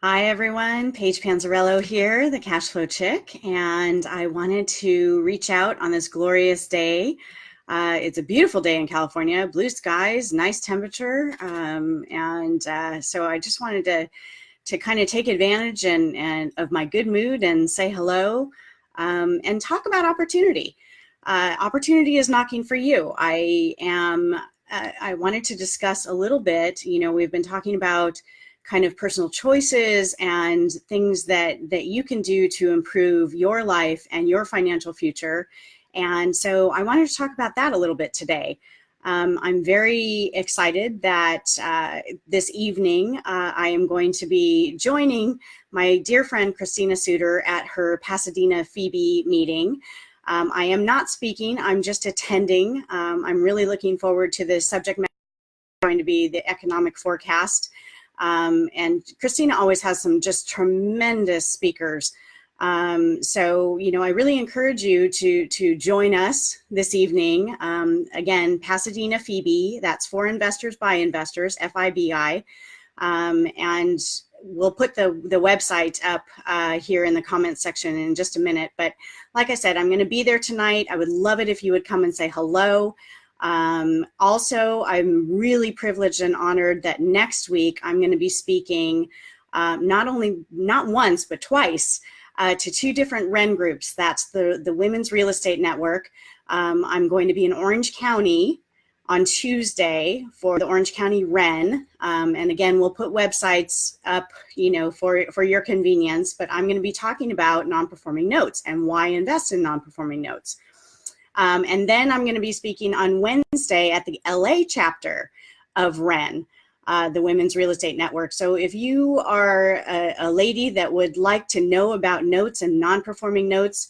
Hi everyone, Paige Panzarello here, the Cashflow Chick, and I wanted to reach out on this glorious day. It's a beautiful day in California, blue skies, nice temperature, so I just wanted to kind of take advantage and of my good mood and say hello and talk about opportunity. Opportunity is knocking for you. I wanted to discuss a little bit. We've been talking about kind of personal choices and things that you can do to improve your life and your financial future. And so I wanted to talk about that a little bit today. I'm very excited that this evening I am going to be joining my dear friend Christina Suter at her Pasadena Phoebe meeting. I am not speaking, I'm just attending. I'm really looking forward to the subject matter going to be the economic forecast. And Christina always has some just tremendous speakers. I really encourage you to join us this evening. Again, Pasadena Phoebe, that's for investors by investors, FIBI. And we'll put the website up here in the comments section in just a minute. But like I said, I'm going to be there tonight. I would love it if you would come and say hello. Also, I'm really privileged and honored that next week I'm going to be speaking not once, but twice to two different REN groups. That's the Women's Real Estate Network. I'm going to be in Orange County on Tuesday for the Orange County REN. And again, we'll put websites up, for your convenience, but I'm going to be talking about non-performing notes and why invest in non-performing notes. And then I'm going to be speaking on Wednesday at the LA chapter of REN, the Women's Real Estate Network. So if you are a lady that would like to know about notes and non-performing notes,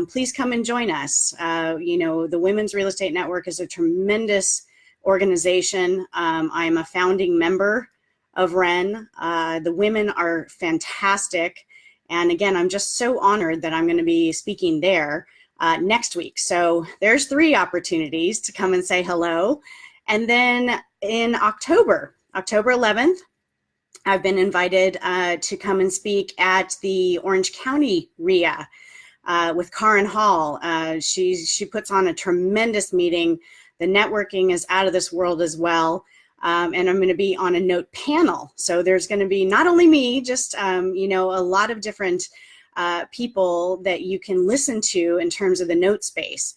please come and join us. The Women's Real Estate Network is a tremendous organization. I'm a founding member of REN. The women are fantastic. And again, I'm just so honored that I'm going to be speaking there next week. So there's 3 opportunities to come and say hello. And then in October 11th, I've been invited to come and speak at the Orange County RIA with Karen Hall. She puts on a tremendous meeting. The networking is out of this world as well. And I'm going to be on a note panel. So there's going to be not only me, just, a lot of different people that you can listen to in terms of the note space.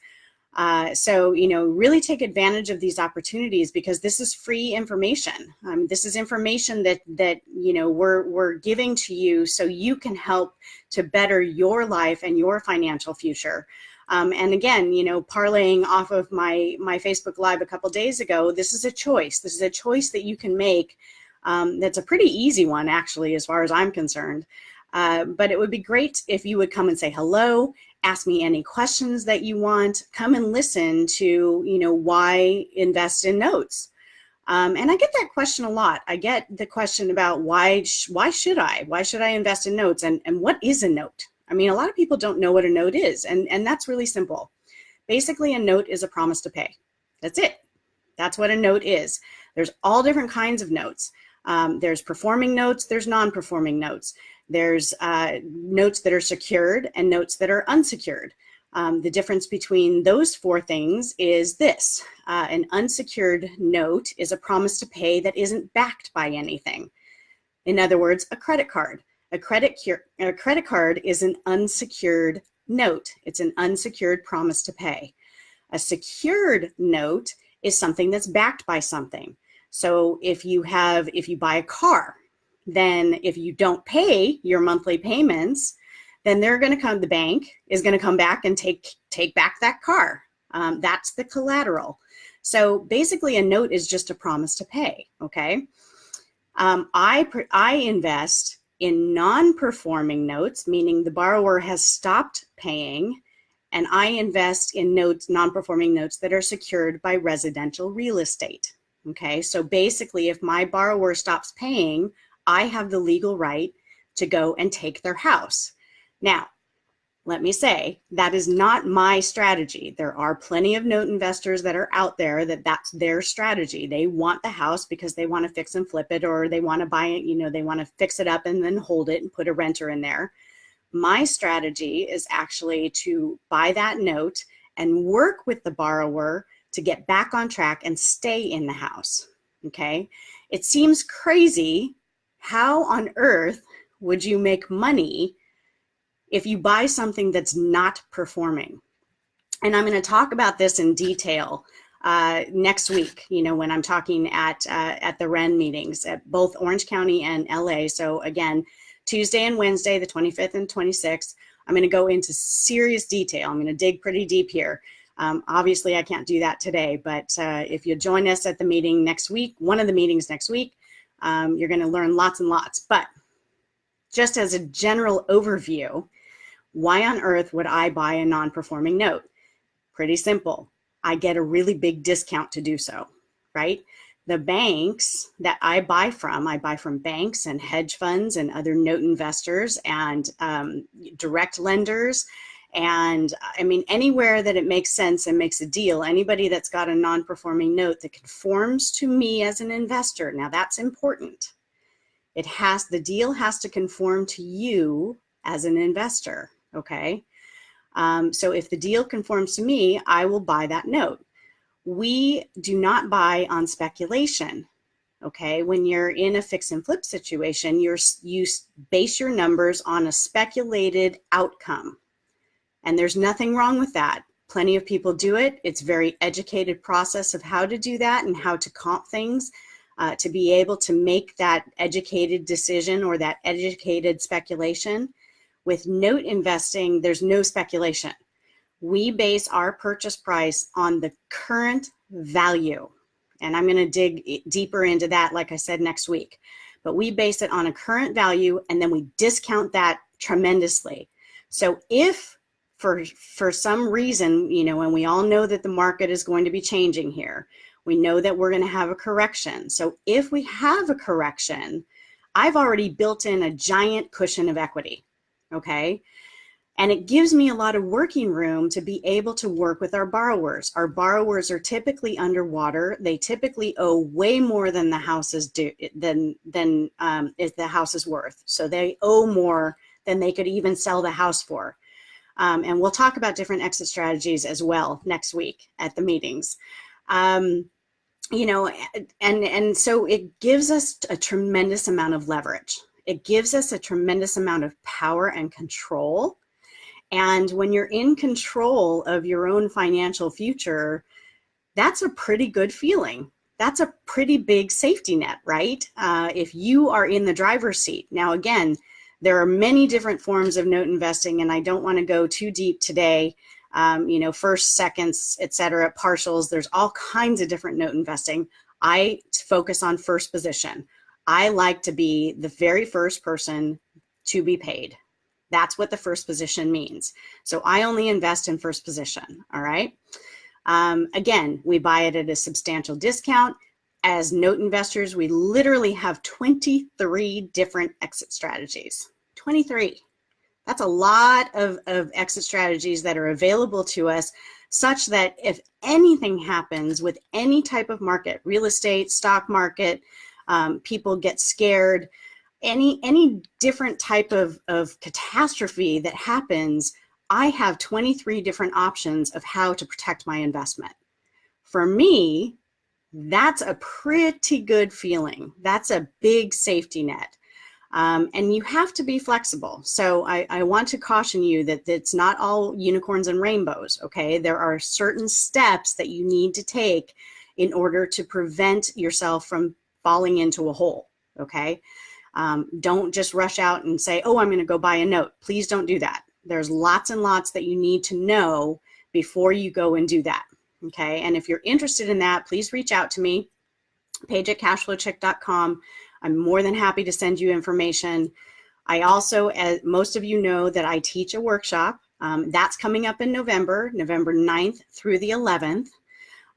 Really take advantage of these opportunities because this is free information. This is information that we're giving to you so you can help to better your life and your financial future. And again, parlaying off of my Facebook Live a couple days ago, this is a choice. This is a choice that you can make. That's a pretty easy one, actually, as far as I'm concerned. But it would be great if you would come and say hello, ask me any questions that you want, come and listen to, why invest in notes. And I get that question a lot. I get the question about why should I invest in notes and what is a note? I mean, a lot of people don't know what a note is, and that's really simple. Basically, a note is a promise to pay. That's it. That's what a note is. There's all different kinds of notes. There's performing notes, there's non-performing notes. There's notes that are secured and notes that are unsecured. The difference between those 4 things is this. An unsecured note is a promise to pay that isn't backed by anything. In other words, a credit card. A credit card is an unsecured note. It's an unsecured promise to pay. A secured note is something that's backed by something. So if you buy a car, then if you don't pay your monthly payments, then the bank is going to come back and take back that car. That's the collateral. So basically a note is just a promise to pay, okay? I invest in non-performing notes, meaning the borrower has stopped paying, and I invest in non-performing notes that are secured by residential real estate. Okay, so basically if my borrower stops paying, I have the legal right to go and take their house. Now, let me say, that is not my strategy. There are plenty of note investors that are out there that's their strategy. They want the house because they want to fix and flip it, or they want to buy it, they want to fix it up and then hold it and put a renter in there. My strategy is actually to buy that note and work with the borrower to get back on track and stay in the house, okay? It seems crazy. How on earth would you make money if you buy something that's not performing? And I'm going to talk about this in detail next week, when I'm talking at the REN meetings at both Orange County and LA. So again, Tuesday and Wednesday, the 25th and 26th, I'm going to go into serious detail. I'm going to dig pretty deep here. Obviously, I can't do that today, but if you join us at the meeting next week, one of the meetings next week, you're going to learn lots and lots. But just as a general overview, why on earth would I buy a non-performing note? Pretty simple. I get a really big discount to do so, right? The banks that I buy from banks and hedge funds and other note investors and direct lenders. And I mean, anywhere that it makes sense and makes a deal, anybody that's got a non-performing note that conforms to me as an investor. Now that's important. The deal has to conform to you as an investor, okay? So if the deal conforms to me, I will buy that note. We do not buy on speculation, okay? When you're in a fix and flip situation, you base your numbers on a speculated outcome. And there's nothing wrong with that. Plenty of people do it. It's a very educated process of how to do that and how to comp things to be able to make that educated decision or that educated speculation. With note investing, there's no speculation. We base our purchase price on the current value. And I'm going to dig deeper into that, like I said, next week. But we base it on a current value, and then we discount that tremendously. So if for some reason, and we all know that the market is going to be changing here, we know that we're going to have a correction. So if we have a correction, I've already built in a giant cushion of equity, okay? And it gives me a lot of working room to be able to work with our borrowers. Our borrowers are typically underwater. They typically owe way more than the house is due, than is the house is worth. So they owe more than they could even sell the house for. And we'll talk about different exit strategies as well next week at the meetings. And so it gives us a tremendous amount of leverage. It gives us a tremendous amount of power and control. And when you're in control of your own financial future, that's a pretty good feeling. That's a pretty big safety net, right? If you are in the driver's seat. Now, again, there are many different forms of note investing, and I don't want to go too deep today. First, seconds, et cetera, partials. There's all kinds of different note investing. I focus on first position. I like to be the very first person to be paid. That's what the first position means. So I only invest in first position, all right? Again, we buy it at a substantial discount. As note investors, we literally have 23 different exit strategies. 23. That's a lot of exit strategies that are available to us, such that if anything happens with any type of market, real estate, stock market, people get scared, any different type of catastrophe that happens, I have 23 different options of how to protect my investment. For me, that's a pretty good feeling. That's a big safety net. And you have to be flexible. So I want to caution you that it's not all unicorns and rainbows, okay? There are certain steps that you need to take in order to prevent yourself from falling into a hole, okay? Don't just rush out and say, oh, I'm going to go buy a note. Please don't do that. There's lots and lots that you need to know before you go and do that, okay? And if you're interested in that, please reach out to me, Paige at cashflowchick.com. I'm more than happy to send you information. I also, as most of you know, that I teach a workshop. That's coming up in November 9th through the 11th.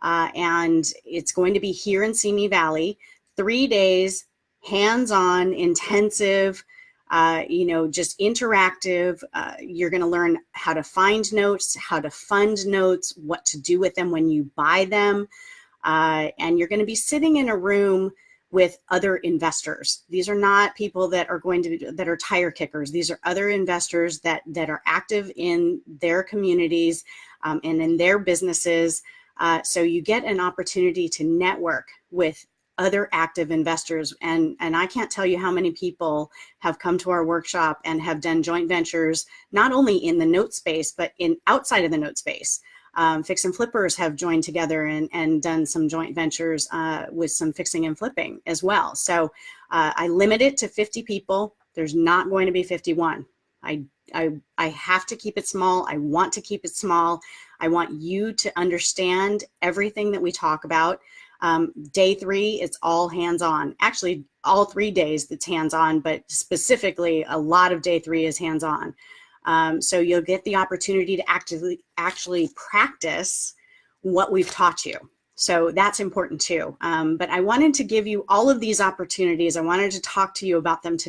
And it's going to be here in Simi Valley, 3 days, hands-on, intensive, just interactive. You're going to learn how to find notes, how to fund notes, what to do with them when you buy them. And you're going to be sitting in a room with other investors. These are not people that are that are tire kickers. These are other investors that are active in their communities and in their businesses. So you get an opportunity to network with other active investors. And I can't tell you how many people have come to our workshop and have done joint ventures, not only in the note space, but outside of the note space. Fix and flippers have joined together and done some joint ventures with some fixing and flipping as well. So I limit it to 50 people. There's not going to be 51. I have to keep it small. I want to keep it small. I want you to understand everything that we talk about. Day 3, it's all hands-on. Actually, all 3 days it's hands-on, but specifically a lot of day 3 is hands-on. So you'll get the opportunity to actually practice what we've taught you. So that's important too. But I wanted to give you all of these opportunities. I wanted to talk to you about them today.